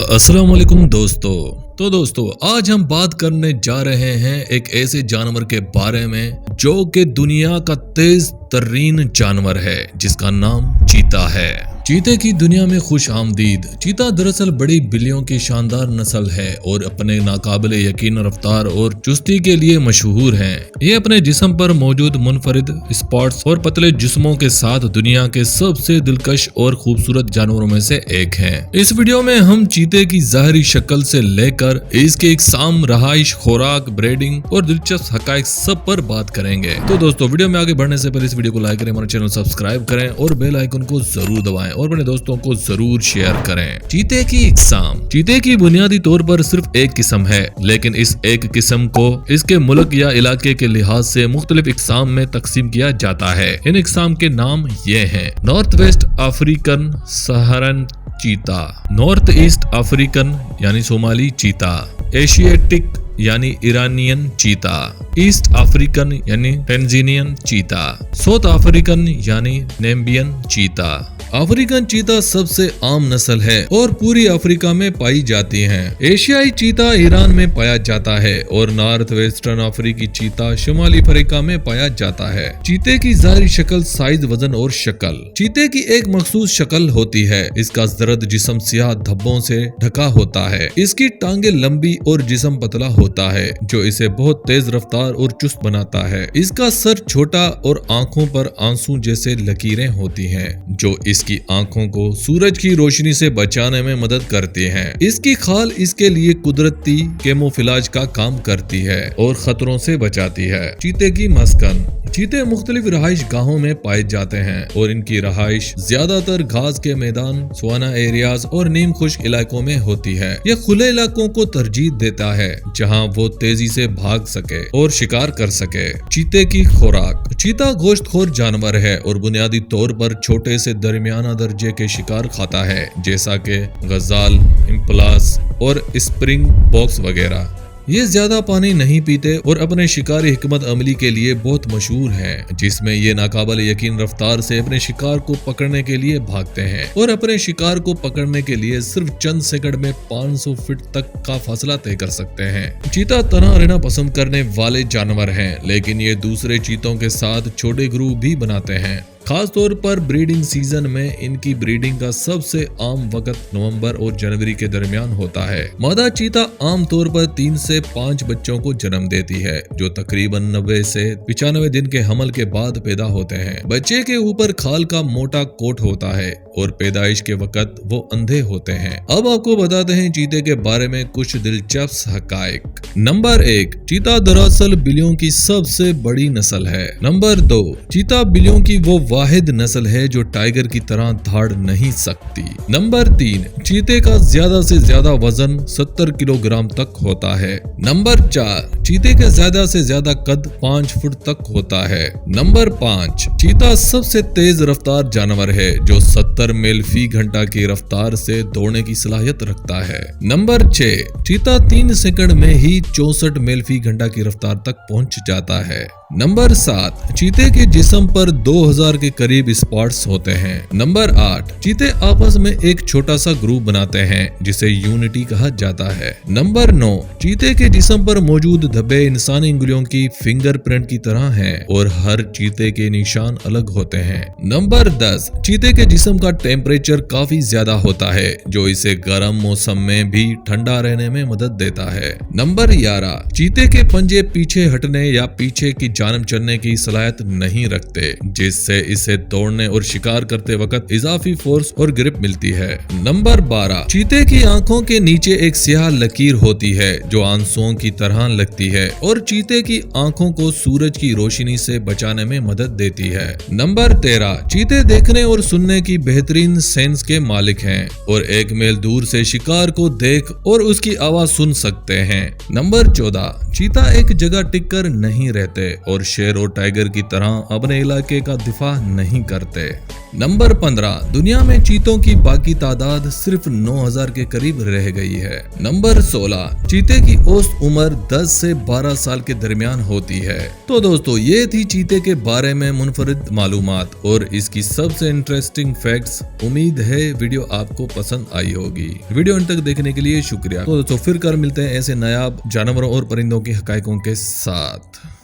अस्सलाम वालेकुम दोस्तों आज हम बात करने जा रहे हैं एक ऐसे जानवर के बारे में जो कि दुनिया का तेज तरीन जानवर है जिसका नाम चीता है। चीते की दुनिया में खुश आमदीद। चीता दरअसल बड़ी बिल्लियों की शानदार नस्ल है और अपने नाकाबिले यकीन रफ्तार और चुस्ती के लिए मशहूर हैं। ये अपने जिस्म पर मौजूद मुनफरिद स्पॉट्स और पतले जिस्मों के साथ दुनिया के सबसे दिलकश और खूबसूरत जानवरों में से एक हैं। इस वीडियो में हम चीते की ज़ाहिरी शक्ल से लेकर इसके इकसाम, रहाइश, खुराक, ब्रीडिंग और दिलचस्प हकाइक सब पर बात करेंगे। तो दोस्तों वीडियो में आगे बढ़ने से पहले इस वीडियो को लाइक करें, हमारा चैनल सब्सक्राइब करें और बेल आइकन को जरूर दबाएं और अपने दोस्तों को जरूर शेयर करें। चीते की इकसाम। चीते की बुनियादी तौर पर सिर्फ एक किस्म है, लेकिन इस एक किस्म को इसके मुल्क या इलाके के लिहाज से मुख्तलिफ इकसाम में तकसीम किया जाता है। इन इकसाम के नाम ये हैं: नॉर्थ वेस्ट अफ्रीकन सहारन चीता, नॉर्थ ईस्ट अफ्रीकन यानी सोमाली चीता, एशियाटिक यानी ईरानियन चीता, ईस्ट अफ्रीकन यानी टेंजीनियन चीता, साउथ अफ्रीकन यानी नेम्बियन चीता। अफ्रीकन चीता सबसे आम नस्ल है और पूरी अफ्रीका में पाई जाती हैं। एशियाई चीता ईरान में पाया जाता है और नॉर्थ वेस्टर्न अफ्रीकी चीता शुमाली अफ्रीका में पाया जाता है। चीते की ज़ाहिरी शक्ल, साइज, वजन और शक्ल। चीते की एक मखसूस शक्ल होती है। इसका जर्द जिस्म सियाह धब्बों से ढका होता है। इसकी टांगे लंबी और जिस्म पतला होता है जो इसे बहुत तेज रफ्तार और चुस्त बनाता है। इसका सर छोटा और आंखों पर आंसू जैसे लकीरें होती हैं जो इसकी आंखों को सूरज की रोशनी से बचाने में मदद करती हैं। इसकी खाल इसके लिए कुदरती कैमोफ्लेज का काम करती है और खतरों से बचाती है। चीते की मस्कन। चीते मुख्तलिफ रहाइश गाहों में पाए जाते हैं और इनकी रहाइश ज्यादातर घास के मैदान, सवाना एरियाज और नीम खुश्क इलाकों में होती है। यह खुले इलाकों को तरजीह देता है जहां वो तेजी से भाग सके और शिकार कर सके। चीते की खुराक। चीता गोश्तखोर जानवर है और बुनियादी तौर पर छोटे से दरमियाना दर्जे के शिकार खाता है, जैसा कि गजाल, इम्पलास और स्प्रिंग बॉक्स वगैरह। ये ज्यादा पानी नहीं पीते और अपने शिकारी हिकमत अमली के लिए बहुत मशहूर हैं, जिसमें ये नाकाबिले यकीन रफ्तार से अपने शिकार को पकड़ने के लिए भागते हैं और अपने शिकार को पकड़ने के लिए सिर्फ चंद सेकंड में 500 फीट तक का फासला तय कर सकते हैं। चीता तन्हा रहना पसंद करने वाले जानवर हैं, लेकिन ये दूसरे चीतों के साथ छोटे ग्रुप भी बनाते हैं। खास तौर पर ब्रीडिंग सीजन में इनकी ब्रीडिंग का सबसे आम वक्त नवंबर और जनवरी के दरमियान होता है। मादा चीता आम तौर पर 3 से 5 बच्चों को जन्म देती है जो तकरीबन 90 से 95 दिन के हमल के बाद पैदा होते हैं। बच्चे के ऊपर खाल का मोटा कोट होता है और पैदाइश के वक्त वो अंधे होते हैं। अब आपको बताते हैं चीते के बारे में कुछ दिलचस्प हकाइक। नंबर 1, चीता दरअसल बिल्लियों की सबसे बड़ी नस्ल है। नंबर 2, चीता बिल्लियों की वो वाहिद नस्ल है जो टाइगर की तरह धाड़ नहीं सकती। नंबर 3, चीते का ज्यादा से ज्यादा वजन 70 किलोग्राम तक होता है। नंबर 4, चीते का ज्यादा से ज्यादा कद 5 फुट तक होता है। नंबर 5, चीता सबसे तेज रफ्तार जानवर है जो 70 मील फी घंटा की रफ्तार से दौड़ने की सलाहियत रखता है। नंबर 6, चीता 3 सेकंड में ही 64 मील फी घंटा की रफ्तार तक पहुंच जाता है। नंबर 7, चीते के जिस्म पर 2000 के करीब स्पॉट्स होते हैं। नंबर 8, चीते आपस में एक छोटा सा ग्रुप बनाते हैं जिसे यूनिटी कहा जाता है। नंबर 9, चीते के जिस्म पर मौजूद धब्बे इंसानी उंगलियों की फिंगरप्रिंट की तरह हैं और हर चीते के निशान अलग होते हैं। नंबर 10, चीते के जिस्म का टेम्परेचर काफी ज्यादा होता है जो इसे गर्म मौसम में भी ठंडा रहने में मदद देता है। नंबर 11, चीते के पंजे पीछे हटने या पीछे की जानब चलने की सलाहियत नहीं रखते, जिससे इसे दौड़ने और शिकार करते वक्त इजाफी फोर्स और ग्रिप मिलती है। नंबर 12, चीते की आंखों के नीचे एक स्याह लकीर होती है जो आंसुओं की तरह लगती है और चीते की आंखों को सूरज की रोशनी से बचाने में मदद देती है। नंबर 13, चीते देखने और सुनने की बेहतरीन सेंस के मालिक हैं और 1 मील दूर से शिकार को देख और उसकी आवाज सुन सकते हैं। नंबर 14, चीता एक जगह टिक कर नहीं रहते और शेर और टाइगर की तरह अपने इलाके का दिफा नहीं करते। नंबर 15, दुनिया में चीतों की बाकी तादाद सिर्फ 9000 के करीब रह गई है। नंबर 16, चीते की औसत उम्र 10 से 12 साल के दरमियान होती है। तो दोस्तों ये थी चीते के बारे में मुनफरिद मालूमात और इसकी सबसे इंटरेस्टिंग फैक्ट्स। उम्मीद है वीडियो आपको पसंद आई होगी। वीडियो अंत तक देखने के लिए शुक्रिया। तो दोस्तों फिर कर मिलते हैं ऐसे नायाब जानवरों और परिंदों की हकायकों के साथ।